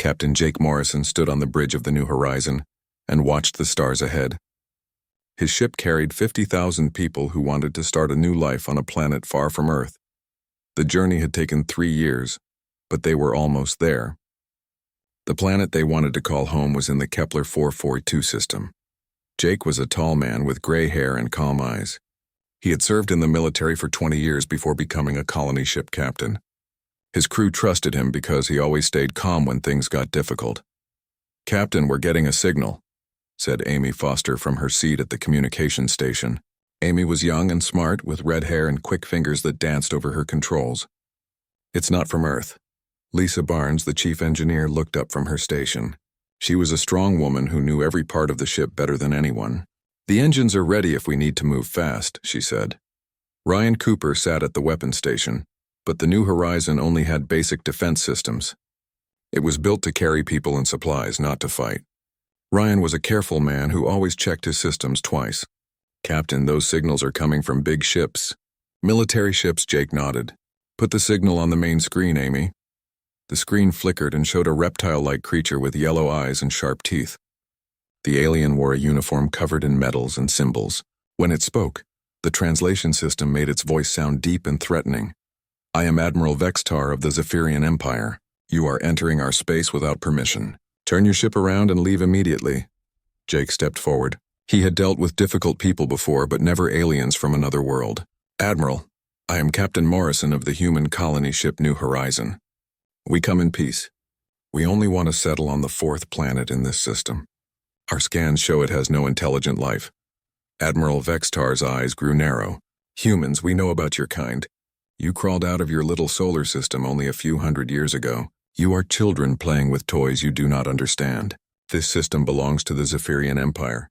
Captain Jake Morrison stood on the bridge of the New Horizon and watched the stars ahead. His ship carried 50,000 people who wanted to start a new life on a planet far from Earth. The journey had taken 3 years, but they were almost there. The planet they wanted to call home was in the Kepler 442 system. Jake was a tall man with gray hair and calm eyes. He had served in the military for 20 years before becoming a colony ship captain. His crew trusted him because he always stayed calm when things got difficult. "Captain, we're getting a signal," said Amy Foster from her seat at the communications station. Amy was young and smart, with red hair and quick fingers that danced over her controls. "It's not from Earth." Lisa Barnes, the chief engineer, looked up from her station. She was a strong woman who knew every part of the ship better than anyone. "The engines are ready if we need to move fast," she said. Ryan Cooper sat at the weapons station, but the New Horizon only had basic defense systems. It was built to carry people and supplies, not to fight. Ryan was a careful man who always checked his systems twice. "Captain, those signals are coming from big ships." "Military ships," Jake nodded. "Put the signal on the main screen, Amy." The screen flickered and showed a reptile-like creature with yellow eyes and sharp teeth. The alien wore a uniform covered in medals and symbols. When it spoke, the translation system made its voice sound deep and threatening. "I am Admiral Vextar of the Zephyrian Empire. You are entering our space without permission. Turn your ship around and leave immediately." Jake stepped forward. He had dealt with difficult people before, but never aliens from another world. "Admiral, I am Captain Morrison of the human colony ship New Horizon. We come in peace. We only want to settle on the 4th planet in this system. Our scans show it has no intelligent life." Admiral Vextar's eyes grew narrow. "Humans, we know about your kind. You crawled out of your little solar system only a few hundred years ago. You are children playing with toys you do not understand. This system belongs to the Zephyrian Empire."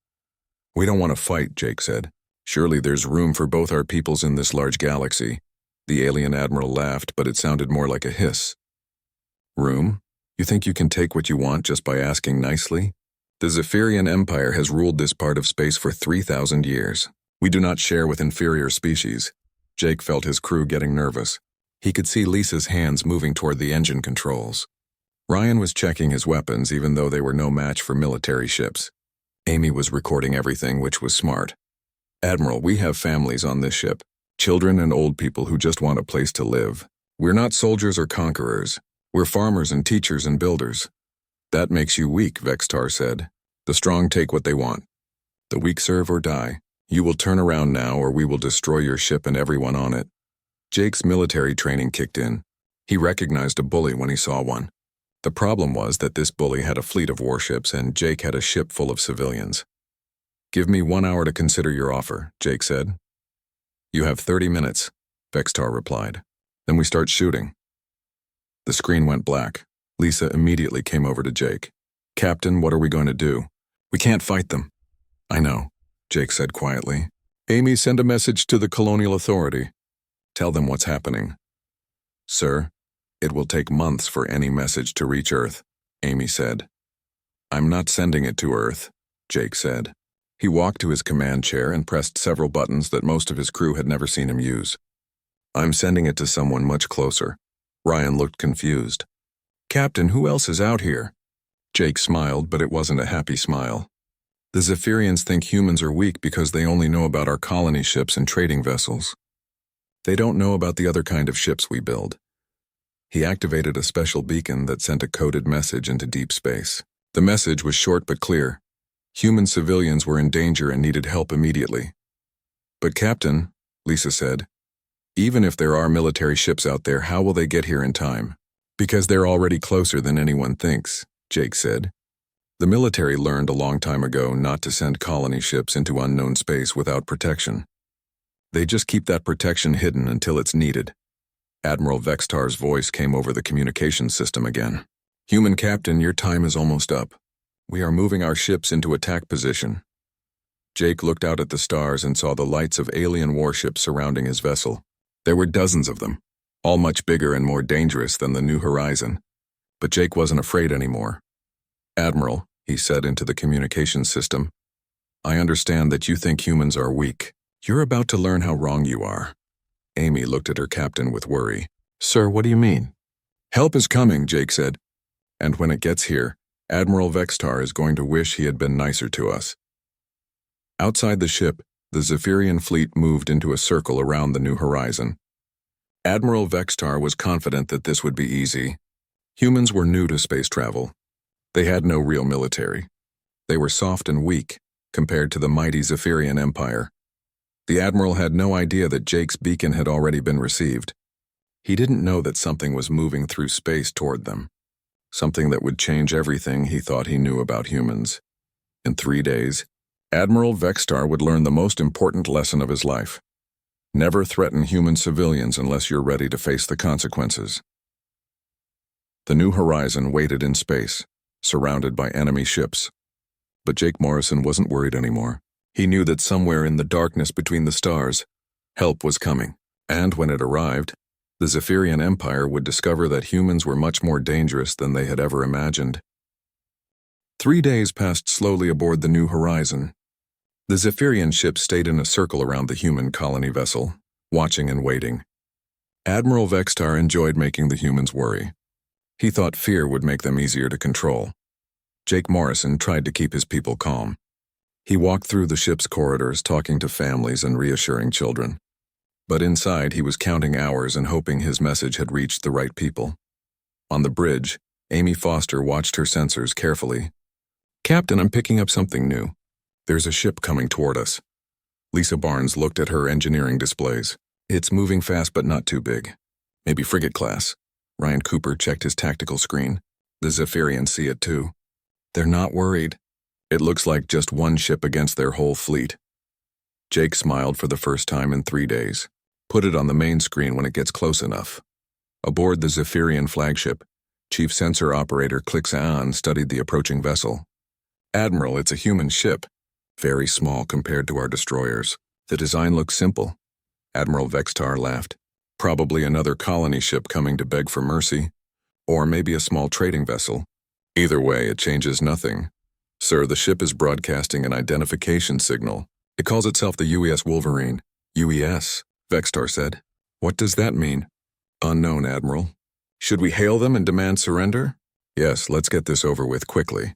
"We don't want to fight," Jake said. "Surely there's room for both our peoples in this large galaxy." The alien admiral laughed, but it sounded more like a hiss. "Room? You think you can take what you want just by asking nicely? The Zephyrian Empire has ruled this part of space for 3,000 years. We do not share with inferior species." Jake felt his crew getting nervous. He could see Lisa's hands moving toward the engine controls. Ryan was checking his weapons, even though they were no match for military ships. Amy was recording everything, which was smart. "Admiral, we have families on this ship. Children and old people who just want a place to live. We're not soldiers or conquerors. We're farmers and teachers and builders." "That makes you weak," Vextar said. "The strong take what they want. The weak serve or die. You will turn around now, or we will destroy your ship and everyone on it." Jake's military training kicked in. He recognized a bully when he saw one. The problem was that this bully had a fleet of warships and Jake had a ship full of civilians. "Give me 1 hour to consider your offer," Jake said. "You have 30 minutes, Vextar replied. "Then we start shooting." The screen went black. Lisa immediately came over to Jake. "Captain, what are we going to do?" "We can't fight them." "I know," Jake said quietly. "Amy, send a message to the Colonial Authority. Tell them what's happening." "Sir, it will take months for any message to reach Earth," Amy said. "I'm not sending it to Earth," Jake said. He walked to his command chair and pressed several buttons that most of his crew had never seen him use. "I'm sending it to someone much closer." Ryan looked confused. "Captain, who else is out here?" Jake smiled, but it wasn't a happy smile. "The Zephyrians think humans are weak because they only know about our colony ships and trading vessels. They don't know about the other kind of ships we build." He activated a special beacon that sent a coded message into deep space. The message was short but clear. Human civilians were in danger and needed help immediately. "But Captain," Lisa said, "even if there are military ships out there, how will they get here in time?" "Because they're already closer than anyone thinks," Jake said. "The military learned a long time ago not to send colony ships into unknown space without protection. They just keep that protection hidden until it's needed." Admiral Vextar's voice came over the communications system again. "Human Captain, your time is almost up. We are moving our ships into attack position." Jake looked out at the stars and saw the lights of alien warships surrounding his vessel. There were dozens of them, all much bigger and more dangerous than the New Horizon. But Jake wasn't afraid anymore. "Admiral," he said into the communications system, "I understand that you think humans are weak. You're about to learn how wrong you are." Amy looked at her captain with worry. "Sir, what do you mean?" "Help is coming," Jake said. And when it gets here, Admiral Vextar is going to wish he had been nicer to us. Outside the ship, the Zephyrian fleet moved into a circle around the New Horizon. Admiral Vextar was confident that this would be easy. Humans were new to space travel. They had no real military. They were soft and weak, compared to the mighty Zephyrian Empire. The Admiral had no idea that Jake's beacon had already been received. He didn't know that something was moving through space toward them. Something that would change everything he thought he knew about humans. In 3 days, Admiral Vextar would learn the most important lesson of his life. Never threaten human civilians unless you're ready to face the consequences. The New Horizon waited in space, surrounded by enemy ships. But Jake Morrison wasn't worried anymore. He knew that somewhere in the darkness between the stars, help was coming. And when it arrived, the Zephyrian Empire would discover that humans were much more dangerous than they had ever imagined. 3 days passed slowly aboard the New Horizon. The Zephyrian ship stayed in a circle around the human colony vessel, watching and waiting. Admiral Vextar enjoyed making the humans worry. He thought fear would make them easier to control. Jake Morrison tried to keep his people calm. He walked through the ship's corridors, talking to families and reassuring children. But inside, he was counting hours and hoping his message had reached the right people. On the bridge, Amy Foster watched her sensors carefully. "Captain, I'm picking up something new. There's a ship coming toward us." Lisa Barnes looked at her engineering displays. "It's moving fast but not too big. Maybe frigate class." Ryan Cooper checked his tactical screen. The Zephyrians see it too. They're not worried. It looks like just one ship against their whole fleet. Jake smiled for the first time in 3 days. "Put it on the main screen when it gets close enough." Aboard the Zephyrian flagship, Chief Sensor Operator Clixan studied the approaching vessel. "Admiral, it's a human ship. Very small compared to our destroyers. The design looks simple." Admiral Vextar laughed. "Probably another colony ship coming to beg for mercy. Or maybe a small trading vessel. Either way, it changes nothing. Sir, the ship is broadcasting an identification signal. It calls itself the UES Wolverine." "UES?" Vextar said. "What does that mean?" "Unknown, Admiral." "Should we hail them and demand surrender?" "Yes, let's get this over with quickly."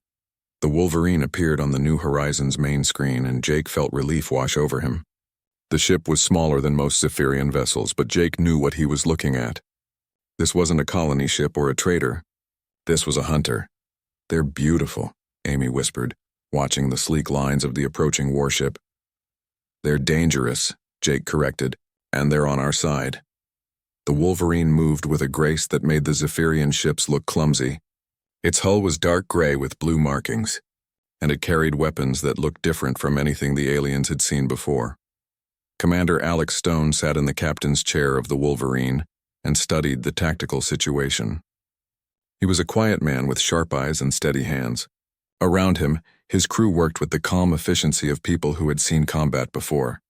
The Wolverine appeared on the New Horizon's main screen, and Jake felt relief wash over him. The ship was smaller than most Zephyrian vessels, but Jake knew what he was looking at. This wasn't a colony ship or a trader. This was a hunter. "They're beautiful," Amy whispered, watching the sleek lines of the approaching warship. "They're dangerous," Jake corrected, "and they're on our side." The Wolverine moved with a grace that made the Zephyrian ships look clumsy. Its hull was dark gray with blue markings, and it carried weapons that looked different from anything the aliens had seen before. Commander Alex Stone sat in the captain's chair of the Wolverine and studied the tactical situation. He was a quiet man with sharp eyes and steady hands. Around him, his crew worked with the calm efficiency of people who had seen combat before.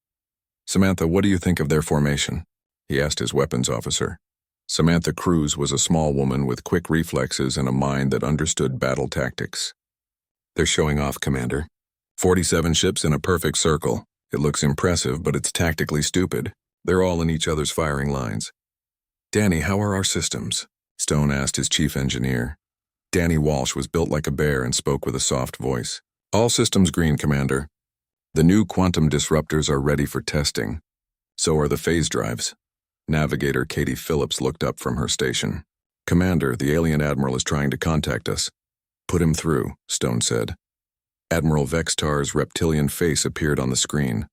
"Samantha, what do you think of their formation?" he asked his weapons officer. Samantha Cruz was a small woman with quick reflexes and a mind that understood battle tactics. "They're showing off, Commander. 47 ships in a perfect circle. It looks impressive, but it's tactically stupid. They're all in each other's firing lines." "Danny, how are our systems?" Stone asked his chief engineer. Danny Walsh was built like a bear and spoke with a soft voice. "All systems green, Commander. The new quantum disruptors are ready for testing. So are the phase drives." Navigator Katie Phillips looked up from her station. "Commander, the alien admiral is trying to contact us." "Put him through," Stone said. Admiral Vextar's reptilian face appeared on the screen.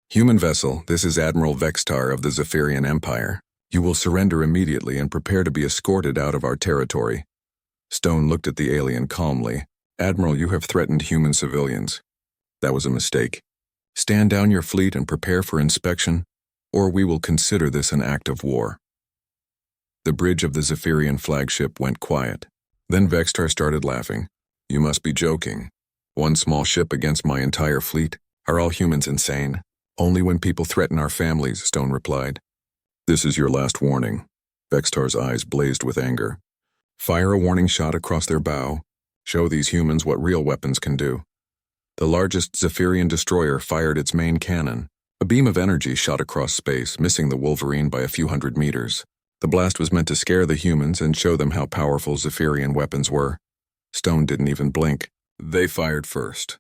"Human vessel, this is Admiral Vextar of the Zephyrian Empire. You will surrender immediately and prepare to be escorted out of our territory." Stone looked at the alien calmly. "Admiral, you have threatened human civilians. That was a mistake. Stand down your fleet and prepare for inspection, or we will consider this an act of war." The bridge of the Zephyrian flagship went quiet. Then Vextar started laughing. "You must be joking. One small ship against my entire fleet? Are all humans insane?" "Only when people threaten our families," Stone replied. "This is your last warning." Vextar's eyes blazed with anger. "Fire a warning shot across their bow. Show these humans what real weapons can do." The largest Zephyrian destroyer fired its main cannon. A beam of energy shot across space, missing the Wolverine by a few hundred meters. The blast was meant to scare the humans and show them how powerful Zephyrian weapons were. Stone didn't even blink. They fired first.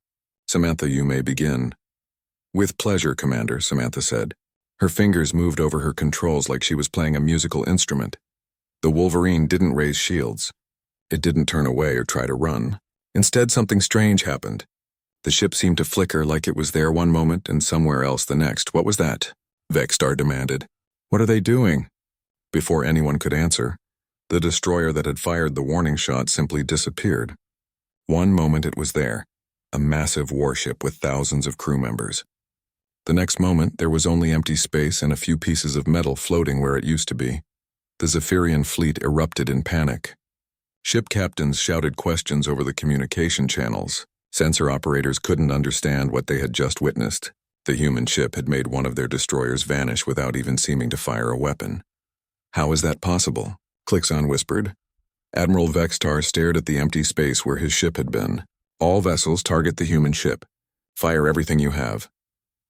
Samantha, you may begin. With pleasure, Commander, Samantha said. Her fingers moved over her controls like she was playing a musical instrument. The Wolverine didn't raise shields. It didn't turn away or try to run. Instead, something strange happened. The ship seemed to flicker like it was there one moment and somewhere else the next. What was that? Vexstar demanded. What are they doing? Before anyone could answer, the destroyer that had fired the warning shot simply disappeared. One moment it was there, a massive warship with thousands of crew members. The next moment, there was only empty space and a few pieces of metal floating where it used to be. The Zephyrian fleet erupted in panic. Ship captains shouted questions over the communication channels. Sensor operators couldn't understand what they had just witnessed. The human ship had made one of their destroyers vanish without even seeming to fire a weapon. How is that possible? Clixon whispered. Admiral Vexstar stared at the empty space where his ship had been. All vessels target the human ship. Fire everything you have.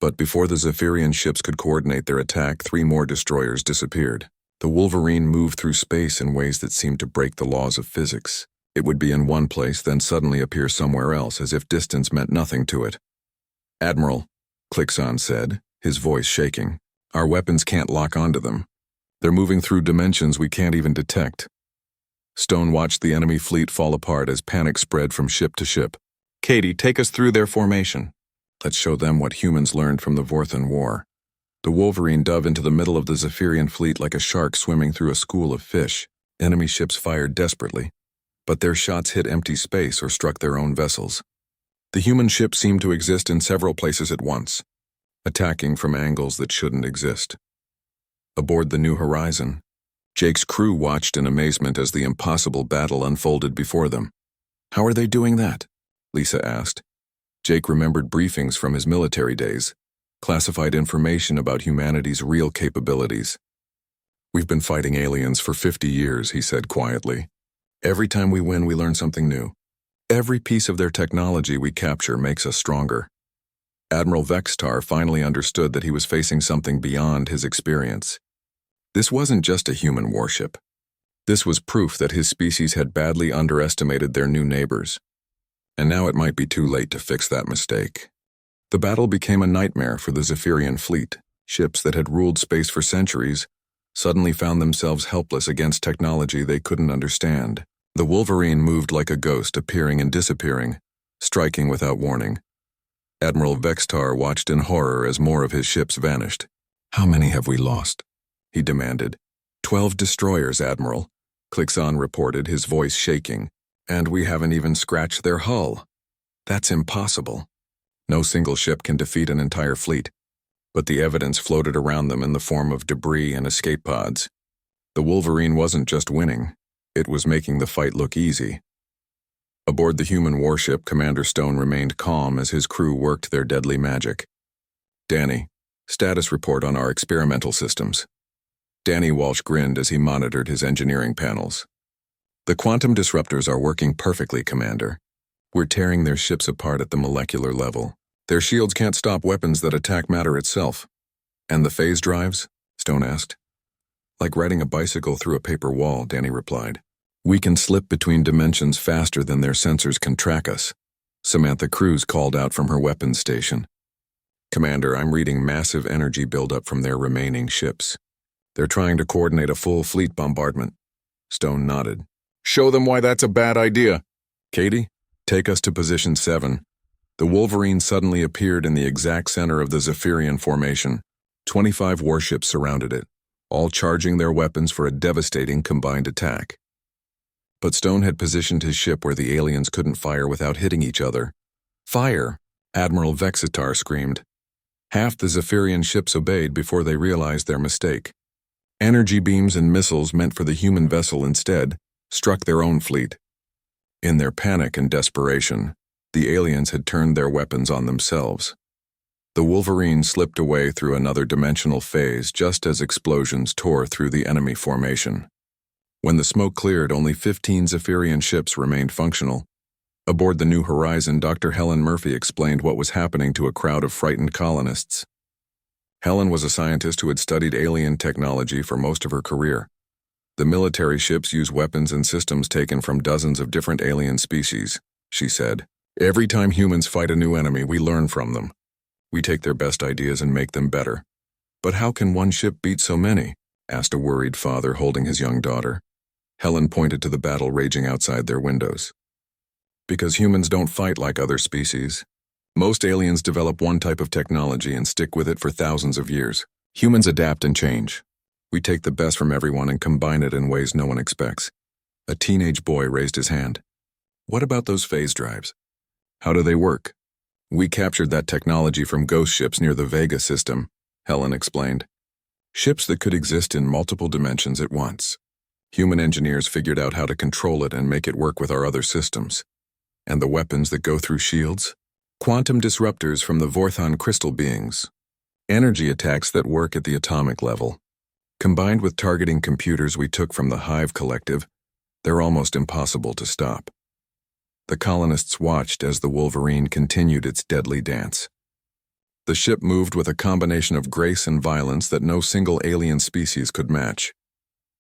But before the Zephyrian ships could coordinate their attack, 3 more destroyers disappeared. The Wolverine moved through space in ways that seemed to break the laws of physics. It would be in one place, then suddenly appear somewhere else, as if distance meant nothing to it. Admiral, Clixon said, his voice shaking. Our weapons can't lock onto them. They're moving through dimensions we can't even detect. Stone watched the enemy fleet fall apart as panic spread from ship to ship. Katie, take us through their formation. Let's show them what humans learned from the Vorthan War. The Wolverine dove into the middle of the Zephyrian fleet like a shark swimming through a school of fish. Enemy ships fired desperately, but their shots hit empty space or struck their own vessels. The human ship seemed to exist in several places at once, attacking from angles that shouldn't exist. Aboard the New Horizon, Jake's crew watched in amazement as the impossible battle unfolded before them. How are they doing that? Lisa asked. Jake remembered briefings from his military days, classified information about humanity's real capabilities. We've been fighting aliens for 50 years, he said quietly. Every time we win, we learn something new. Every piece of their technology we capture makes us stronger. Admiral Vexstar finally understood that he was facing something beyond his experience. This wasn't just a human warship. This was proof that his species had badly underestimated their new neighbors. And now it might be too late to fix that mistake. The battle became a nightmare for the Zephyrian fleet. Ships that had ruled space for centuries suddenly found themselves helpless against technology they couldn't understand. The Wolverine moved like a ghost, appearing and disappearing, striking without warning. Admiral Vexstar watched in horror as more of his ships vanished. How many have we lost? He demanded. 12 destroyers, Admiral, Clixon reported, his voice shaking. And we haven't even scratched their hull. That's impossible. No single ship can defeat an entire fleet, but the evidence floated around them in the form of debris and escape pods. The Wolverine wasn't just winning, it was making the fight look easy. Aboard the human warship, Commander Stone remained calm as his crew worked their deadly magic. Danny, status report on our experimental systems. Danny Walsh grinned as he monitored his engineering panels. The quantum disruptors are working perfectly, Commander. We're tearing their ships apart at the molecular level. Their shields can't stop weapons that attack matter itself. And the phase drives? Stone asked. Like riding a bicycle through a paper wall, Danny replied. We can slip between dimensions faster than their sensors can track us. Samantha Cruz called out from her weapons station. Commander, I'm reading massive energy buildup from their remaining ships. They're trying to coordinate a full fleet bombardment. Stone nodded. Show them why that's a bad idea. Katie, take us to position 7. The Wolverine suddenly appeared in the exact center of the Zephyrian formation. 25 warships surrounded it, all charging their weapons for a devastating combined attack. But Stone had positioned his ship where the aliens couldn't fire without hitting each other. Fire! Admiral Vexstar screamed. Half the Zephyrian ships obeyed before they realized their mistake. Energy beams and missiles meant for the human vessel instead struck their own fleet. In their panic and desperation, the aliens had turned their weapons on themselves. The Wolverine slipped away through another dimensional phase just as explosions tore through the enemy formation. When the smoke cleared, only 15 Zephyrian ships remained functional. Aboard the New Horizon, Dr. Helen Murphy explained what was happening to a crowd of frightened colonists. Helen was a scientist who had studied alien technology for most of her career. The military ships use weapons and systems taken from dozens of different alien species, she said. Every time humans fight a new enemy, we learn from them. We take their best ideas and make them better. But how can one ship beat so many? Asked a worried father holding his young daughter. Helen pointed to the battle raging outside their windows. Because humans don't fight like other species. Most aliens develop one type of technology and stick with it for thousands of years. Humans adapt and change. We take the best from everyone and combine it in ways no one expects. A teenage boy raised his hand. What about those phase drives? How do they work? We captured that technology from ghost ships near the Vega system, Helen explained. Ships that could exist in multiple dimensions at once. Human engineers figured out how to control it and make it work with our other systems. And the weapons that go through shields? Quantum disruptors from the Vorthon crystal beings. Energy attacks that work at the atomic level. Combined with targeting computers we took from the Hive Collective, they're almost impossible to stop. The colonists watched as the Wolverine continued its deadly dance. The ship moved with a combination of grace and violence that no single alien species could match.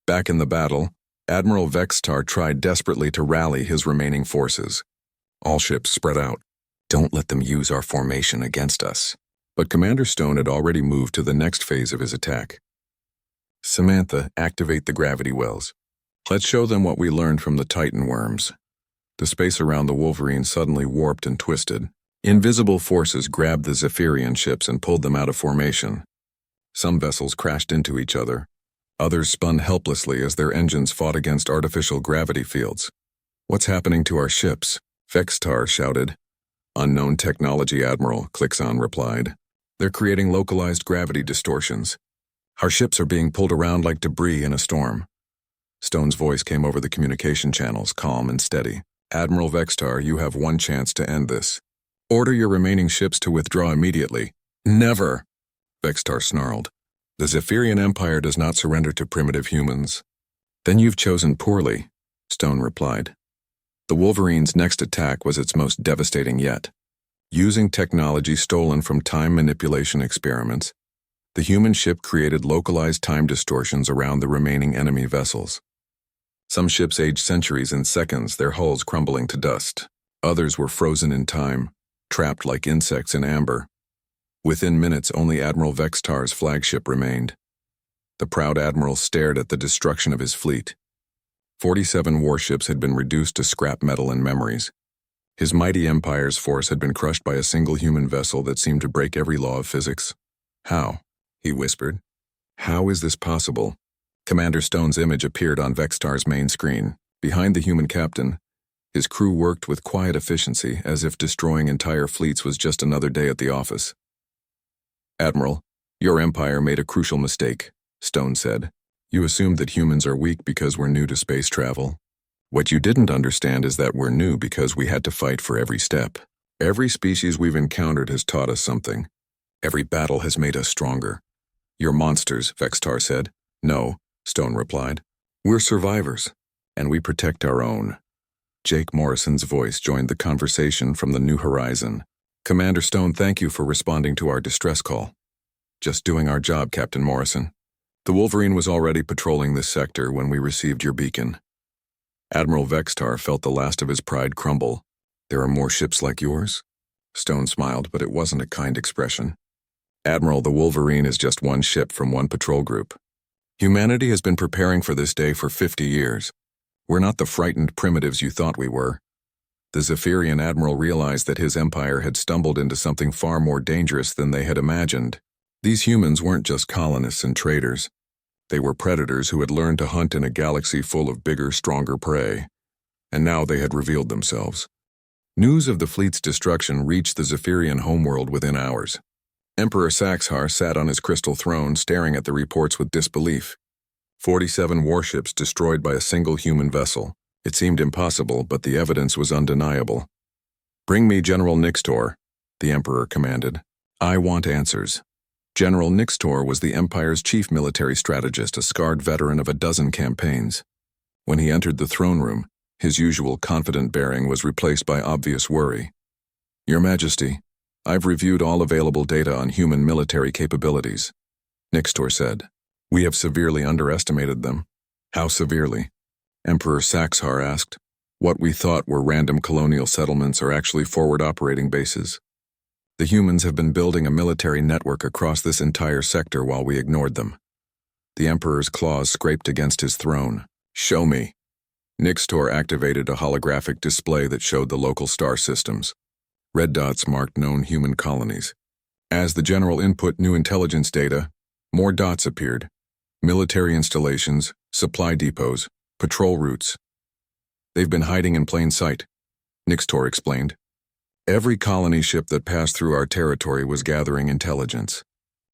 Back in the battle, Admiral Vextar tried desperately to rally his remaining forces. All ships spread out. Don't let them use our formation against us. But Commander Stone had already moved to the next phase of his attack. Samantha, activate the gravity wells. Let's show them what we learned from the Titan worms. The space around the Wolverine suddenly warped and twisted. Invisible forces grabbed the Zephyrian ships and pulled them out of formation. Some vessels crashed into each other. Others spun helplessly as their engines fought against artificial gravity fields. What's happening to our ships? Vextar shouted. Unknown technology, Admiral, Clixon replied. They're creating localized gravity distortions. Our ships are being pulled around like debris in a storm. Stone's voice came over the communication channels, calm and steady. Admiral Vextar, you have one chance to end this. Order your remaining ships to withdraw immediately. Never! Vextar snarled. The Zephyrian Empire does not surrender to primitive humans. Then you've chosen poorly, Stone replied. The Wolverine's next attack was its most devastating yet. Using technology stolen from time manipulation experiments, the human ship created localized time distortions around the remaining enemy vessels. Some ships aged centuries in seconds, their hulls crumbling to dust. Others were frozen in time, trapped like insects in amber. Within minutes, only Admiral Vextar's flagship remained. The proud admiral stared at the destruction of his fleet. 47 warships had been reduced to scrap metal and memories. His mighty empire's force had been crushed by a single human vessel that seemed to break every law of physics. How? He whispered. How is this possible? Commander Stone's image appeared on Vextar's main screen. Behind the human captain, his crew worked with quiet efficiency, as if destroying entire fleets was just another day at the office. Admiral, your empire made a crucial mistake, Stone said. You assumed that humans are weak because we're new to space travel. What you didn't understand is that we're new because we had to fight for every step. Every species we've encountered has taught us something. Every battle has made us stronger. You're monsters, Vextar said. No, Stone replied. We're survivors, and we protect our own. Jake Morrison's voice joined the conversation from the New Horizon. Commander Stone, thank you for responding to our distress call. Just doing our job, Captain Morrison. The Wolverine was already patrolling this sector when we received your beacon. Admiral Vextar felt the last of his pride crumble. There are more ships like yours? Stone smiled, but it wasn't a kind expression. Admiral, the Wolverine is just one ship from one patrol group. Humanity has been preparing for this day for 50 years. We're not the frightened primitives you thought we were. The Zephyrian admiral realized that his empire had stumbled into something far more dangerous than they had imagined. These humans weren't just colonists and traders. They were predators who had learned to hunt in a galaxy full of bigger, stronger prey. And now they had revealed themselves. News of the fleet's destruction reached the Zephyrian homeworld within hours. Emperor Saxhar sat on his crystal throne staring at the reports with disbelief. 47 warships destroyed by a single human vessel. It seemed impossible, but the evidence was undeniable. Bring me General Nixtor, the Emperor commanded. I want answers. General Nixtor was the Empire's chief military strategist, a scarred veteran of a dozen campaigns. When he entered the throne room, his usual confident bearing was replaced by obvious worry. Your Majesty, I've reviewed all available data on human military capabilities, Nixtor said. We have severely underestimated them. How severely? Emperor Saxhar asked. What we thought were random colonial settlements are actually forward operating bases. The humans have been building a military network across this entire sector while we ignored them. The Emperor's claws scraped against his throne. Show me. Nixtor activated a holographic display that showed the local star systems. Red dots marked known human colonies. As the general input new intelligence data, more dots appeared. Military installations, supply depots, patrol routes. They've been hiding in plain sight, Nixtor explained. Every colony ship that passed through our territory was gathering intelligence.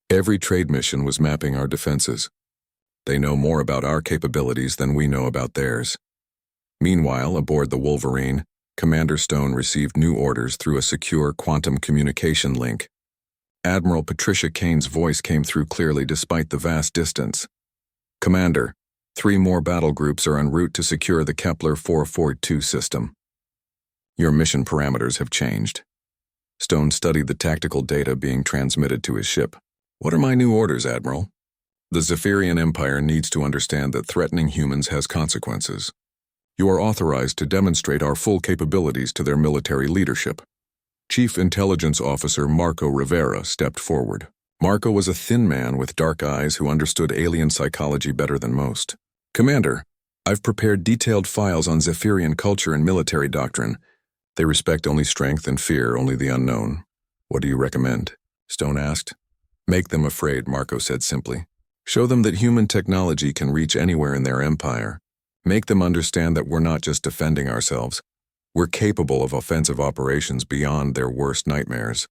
Every trade mission was mapping our defenses. They know more about our capabilities than we know about theirs. Meanwhile, aboard the Wolverine, Commander Stone received new orders through a secure quantum communication link. Admiral Patricia Kane's voice came through clearly despite the vast distance. Commander, 3 more battle groups are en route to secure the Kepler 442 system. Your mission parameters have changed. Stone studied the tactical data being transmitted to his ship. What are my new orders, Admiral? The Zephyrian Empire needs to understand that threatening humans has consequences. You are authorized to demonstrate our full capabilities to their military leadership. Chief Intelligence Officer Marco Rivera stepped forward. Marco was a thin man with dark eyes who understood alien psychology better than most. Commander, I've prepared detailed files on Zephyrian culture and military doctrine. They respect only strength and fear only the unknown. What do you recommend? Stone asked. Make them afraid, Marco said simply. Show them that human technology can reach anywhere in their empire. Make them understand that we're not just defending ourselves. We're capable of offensive operations beyond their worst nightmares.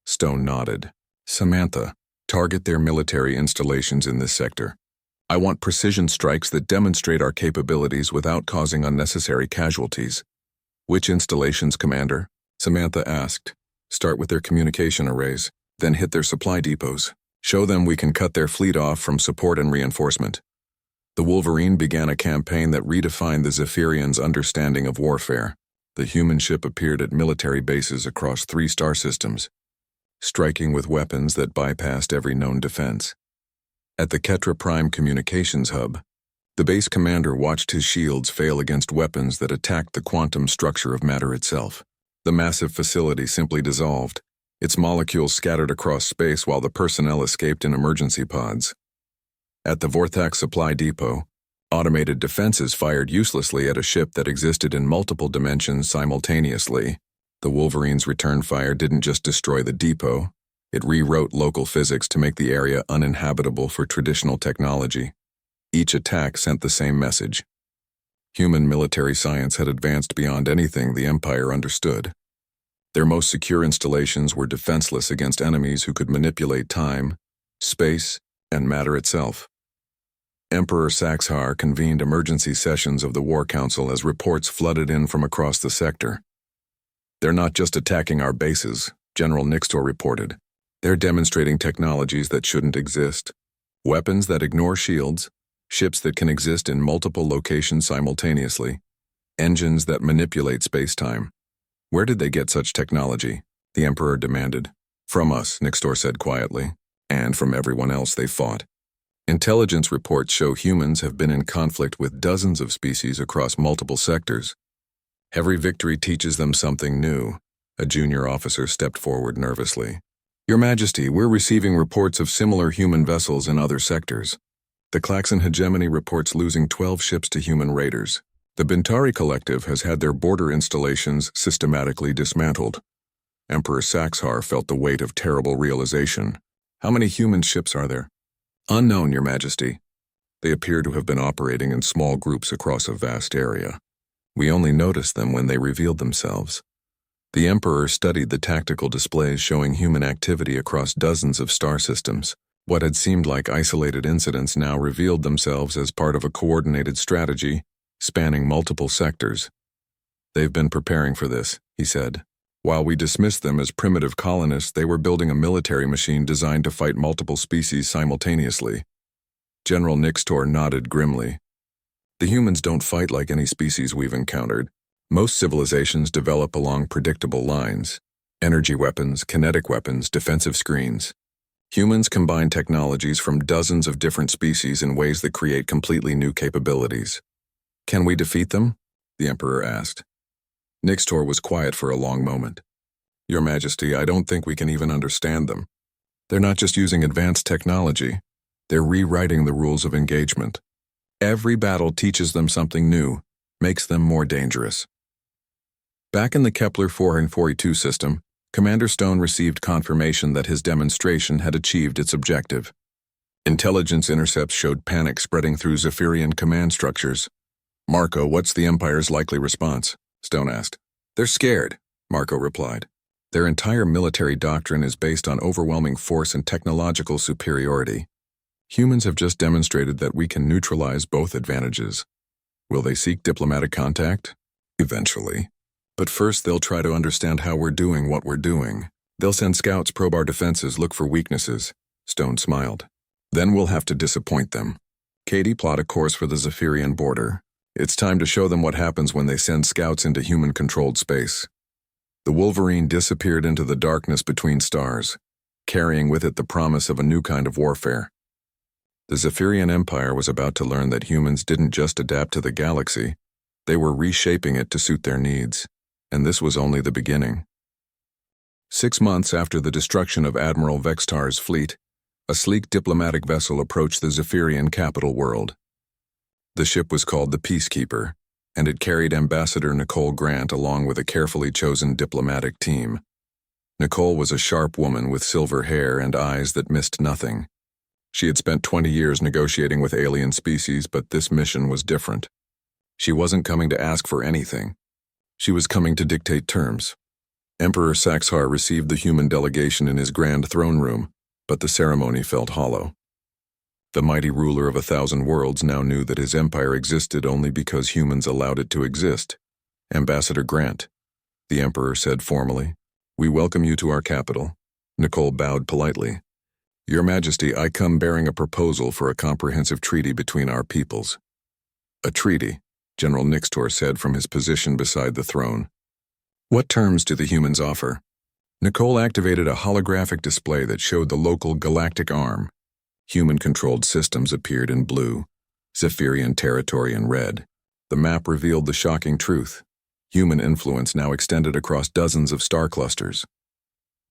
Stone nodded. Samantha, target their military installations in this sector. I want precision strikes that demonstrate our capabilities without causing unnecessary casualties. Which installations, Commander? Samantha asked. Start with their communication arrays, then hit their supply depots. Show them we can cut their fleet off from support and reinforcement. The Wolverine began a campaign that redefined the Zephyrians' understanding of warfare. The human ship appeared at military bases across 3 star systems, striking with weapons that bypassed every known defense. At the Ketra Prime Communications Hub, the base commander watched his shields fail against weapons that attacked the quantum structure of matter itself. The massive facility simply dissolved, its molecules scattered across space while the personnel escaped in emergency pods. At the Vorthax Supply Depot, automated defenses fired uselessly at a ship that existed in multiple dimensions simultaneously. The Wolverine's return fire didn't just destroy the depot, it rewrote local physics to make the area uninhabitable for traditional technology. Each attack sent the same message. Human military science had advanced beyond anything the Empire understood. Their most secure installations were defenseless against enemies who could manipulate time, space, and matter itself. Emperor Saxhar convened emergency sessions of the War Council as reports flooded in from across the sector. They're not just attacking our bases, General Nixtor reported. They're demonstrating technologies that shouldn't exist. Weapons that ignore shields, ships that can exist in multiple locations simultaneously, engines that manipulate space-time. Where did they get such technology? The Emperor demanded. From us, Nixtor said quietly, and from everyone else they fought. Intelligence reports show humans have been in conflict with dozens of species across multiple sectors. Every victory teaches them something new. A junior officer stepped forward nervously. Your Majesty, we're receiving reports of similar human vessels in other sectors. The Klaxon hegemony reports losing 12 ships to human raiders. The Bintari Collective has had their border installations systematically dismantled. Emperor Saxhar felt the weight of terrible realization. How many human ships are there? Unknown, Your Majesty. They appear to have been operating in small groups across a vast area. We only noticed them when they revealed themselves. The Emperor studied the tactical displays showing human activity across dozens of star systems. What had seemed like isolated incidents now revealed themselves as part of a coordinated strategy spanning multiple sectors. They've been preparing for this, he said. While we dismissed them as primitive colonists, they were building a military machine designed to fight multiple species simultaneously. General Nixtor nodded grimly. The humans don't fight like any species we've encountered. Most civilizations develop along predictable lines. Energy weapons, kinetic weapons, defensive screens. Humans combine technologies from dozens of different species in ways that create completely new capabilities. Can we defeat them? The Emperor asked. Nixtor was quiet for a long moment. Your Majesty, I don't think we can even understand them. They're not just using advanced technology, they're rewriting the rules of engagement. Every battle teaches them something new, makes them more dangerous. Back in the Kepler 442 system, Commander Stone received confirmation that his demonstration had achieved its objective. Intelligence intercepts showed panic spreading through Zephyrian command structures. Marco, what's the Empire's likely response? Stone asked. They're scared, Marco replied. Their entire military doctrine is based on overwhelming force and technological superiority. Humans have just demonstrated that we can neutralize both advantages. Will they seek diplomatic contact? Eventually. But first they'll try to understand how we're doing what we're doing. They'll send scouts probe our defenses, look for weaknesses. Stone smiled. Then we'll have to disappoint them. Katie, plot a course for the Zephyrian border. It's time to show them what happens when they send scouts into human-controlled space. The Wolverine disappeared into the darkness between stars, carrying with it the promise of a new kind of warfare. The Zephyrian Empire was about to learn that humans didn't just adapt to the galaxy, they were reshaping it to suit their needs. And this was only the beginning. 6 months after the destruction of Admiral Vextar's fleet, a sleek diplomatic vessel approached the Zephyrian capital world. The ship was called the Peacekeeper, and it carried Ambassador Nicole Grant along with a carefully chosen diplomatic team. Nicole was a sharp woman with silver hair and eyes that missed nothing. She had spent 20 years negotiating with alien species, but this mission was different. She wasn't coming to ask for anything. She was coming to dictate terms. Emperor Saxhar received the human delegation in his grand throne room, but the ceremony felt hollow. The mighty ruler of 1,000 worlds now knew that his empire existed only because humans allowed it to exist. Ambassador Grant, the Emperor said formally, we welcome you to our capital. Nicole bowed politely. Your Majesty, I come bearing a proposal for a comprehensive treaty between our peoples. A treaty, General Nixtor said from his position beside the throne. What terms do the humans offer? Nicole activated a holographic display that showed the local galactic arm. Human-controlled systems appeared in blue, Zephyrian territory in red. The map revealed the shocking truth. Human influence now extended across dozens of star clusters.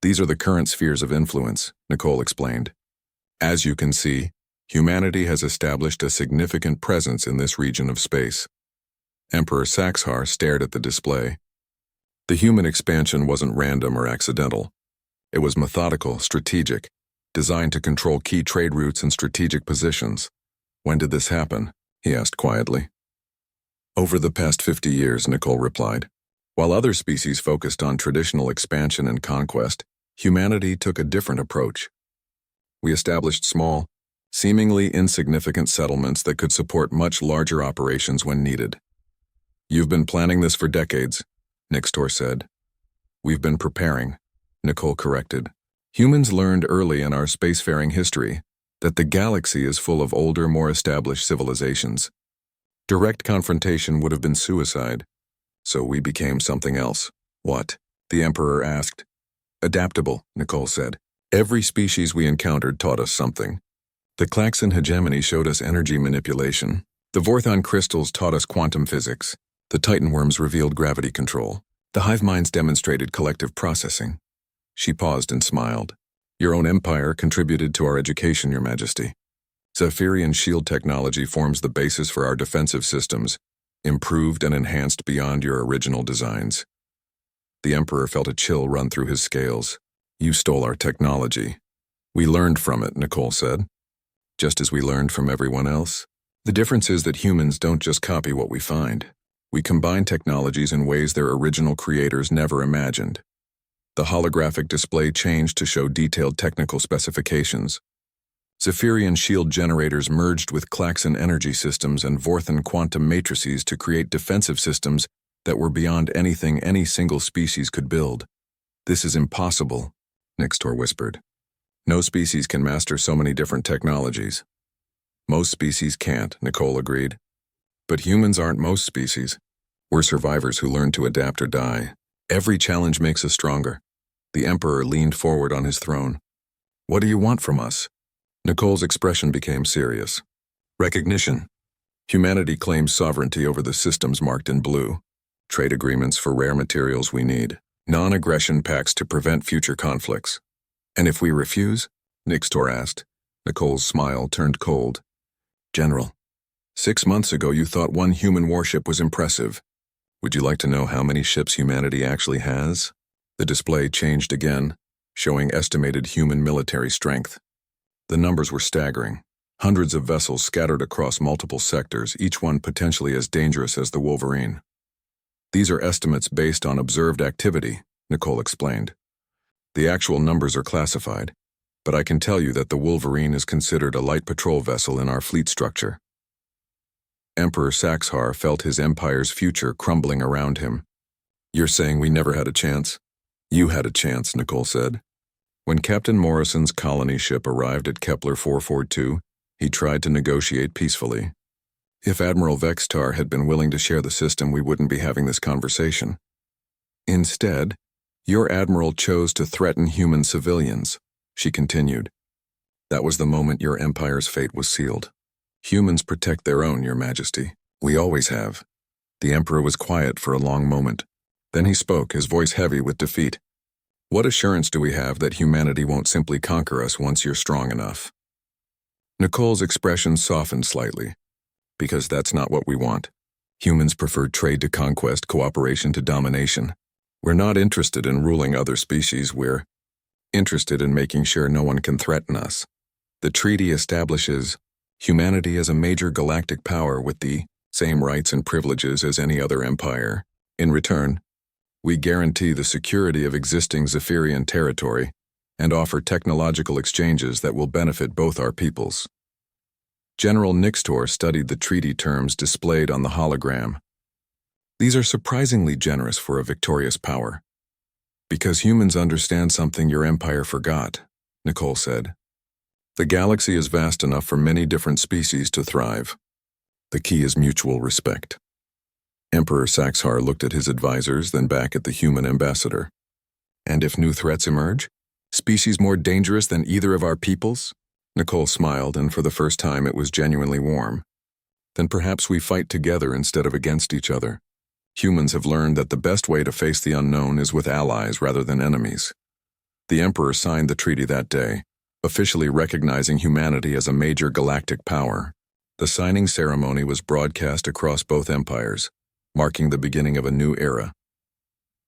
These are the current spheres of influence, Nicole explained. As you can see, humanity has established a significant presence in this region of space. Emperor Saxhar stared at the display. The human expansion wasn't random or accidental. It was methodical, strategic, designed to control key trade routes and strategic positions. When did this happen? He asked quietly. Over the past 50 years, Nicole replied. While other species focused on traditional expansion and conquest, humanity took a different approach. We established small, seemingly insignificant settlements that could support much larger operations when needed. You've been planning this for decades, Nixtor said. We've been preparing, Nicole corrected. Humans learned early in our spacefaring history that the galaxy is full of older, more established civilizations. Direct confrontation would have been suicide, so we became something else. What? The Emperor asked. Adaptable, Nicole said. Every species we encountered taught us something. The Klaxon hegemony showed us energy manipulation. The Vorthon crystals taught us quantum physics. The Titan worms revealed gravity control. The hive minds demonstrated collective processing. She paused and smiled. Your own empire contributed to our education, Your Majesty. Zephyrian shield technology forms the basis for our defensive systems, improved and enhanced beyond your original designs. The Emperor felt a chill run through his scales. You stole our technology. We learned from it, Nicole said. Just as we learned from everyone else. The difference is that humans don't just copy what we find. We combine technologies in ways their original creators never imagined. The holographic display changed to show detailed technical specifications. Zephyrian shield generators merged with Klaxon energy systems and Vorthon quantum matrices to create defensive systems that were beyond anything any single species could build. This is impossible, Nixtor whispered. No species can master so many different technologies. Most species can't, Nicole agreed. But humans aren't most species. We're survivors who learn to adapt or die. Every challenge makes us stronger. The Emperor leaned forward on his throne. What do you want from us? Nicole's expression became serious. Recognition. Humanity claims sovereignty over the systems marked in blue. Trade agreements for rare materials we need. Non-aggression pacts to prevent future conflicts. And if we refuse? Nixtor asked. Nicole's smile turned cold. General, 6 months ago you thought one human warship was impressive. Would you like to know how many ships humanity actually has? The display changed again, showing estimated human military strength. The numbers were staggering. Hundreds of vessels scattered across multiple sectors, each one potentially as dangerous as the Wolverine. These are estimates based on observed activity, Nicole explained. The actual numbers are classified, but I can tell you that the Wolverine is considered a light patrol vessel in our fleet structure. Emperor Saxhar felt his empire's future crumbling around him. You're saying we never had a chance? You had a chance, Nicole said. When Captain Morrison's colony ship arrived at Kepler 442, he tried to negotiate peacefully. If Admiral Vextar had been willing to share the system, we wouldn't be having this conversation. Instead, your admiral chose to threaten human civilians, she continued. That was the moment your empire's fate was sealed. Humans protect their own, Your Majesty. We always have. The Emperor was quiet for a long moment. Then he spoke, his voice heavy with defeat. What assurance do we have that humanity won't simply conquer us once you're strong enough? Nicole's expression softened slightly. Because that's not what we want. Humans prefer trade to conquest, cooperation to domination. We're not interested in ruling other species, we're interested in making sure no one can threaten us. The treaty establishes humanity as a major galactic power with the same rights and privileges as any other empire. In return, we guarantee the security of existing Zephyrian territory and offer technological exchanges that will benefit both our peoples. General Nixtor studied the treaty terms displayed on the hologram. These are surprisingly generous for a victorious power. Because humans understand something your empire forgot, Nicole said. The galaxy is vast enough for many different species to thrive. The key is mutual respect. Emperor Saxhar looked at his advisors, then back at the human ambassador. And if new threats emerge? Species more dangerous than either of our peoples? Nicole smiled, and for the first time it was genuinely warm. Then perhaps we fight together instead of against each other. Humans have learned that the best way to face the unknown is with allies rather than enemies. The Emperor signed the treaty that day, officially recognizing humanity as a major galactic power. The signing ceremony was broadcast across both empires, marking the beginning of a new era.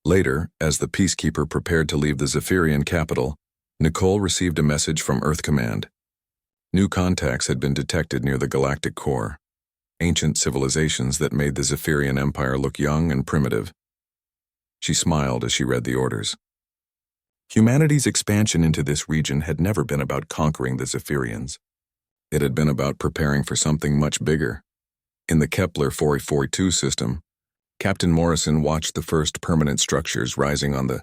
Later, as the peacekeeper prepared to leave the Zephyrian capital, Nicole received a message from Earth Command. New contacts had been detected near the galactic core, ancient civilizations that made the Zephyrian Empire look young and primitive. She smiled as she read the orders. Humanity's expansion into this region had never been about conquering the Zephyrians. It had been about preparing for something much bigger. In the Kepler 442 system, Captain Morrison watched the first permanent structures rising on the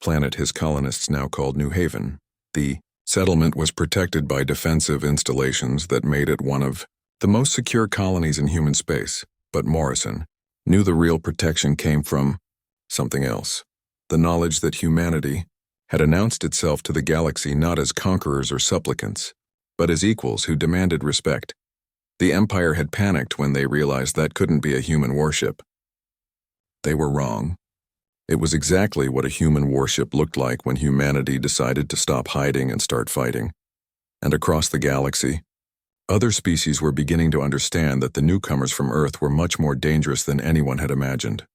planet his colonists now called New Haven. The settlement was protected by defensive installations that made it one of the most secure colonies in human space, but Morrison knew the real protection came from something else. The knowledge that humanity had announced itself to the galaxy not as conquerors or supplicants, but as equals who demanded respect. The Empire had panicked when they realized that couldn't be a human warship. They were wrong. It was exactly what a human warship looked like when humanity decided to stop hiding and start fighting. And across the galaxy, other species were beginning to understand that the newcomers from Earth were much more dangerous than anyone had imagined.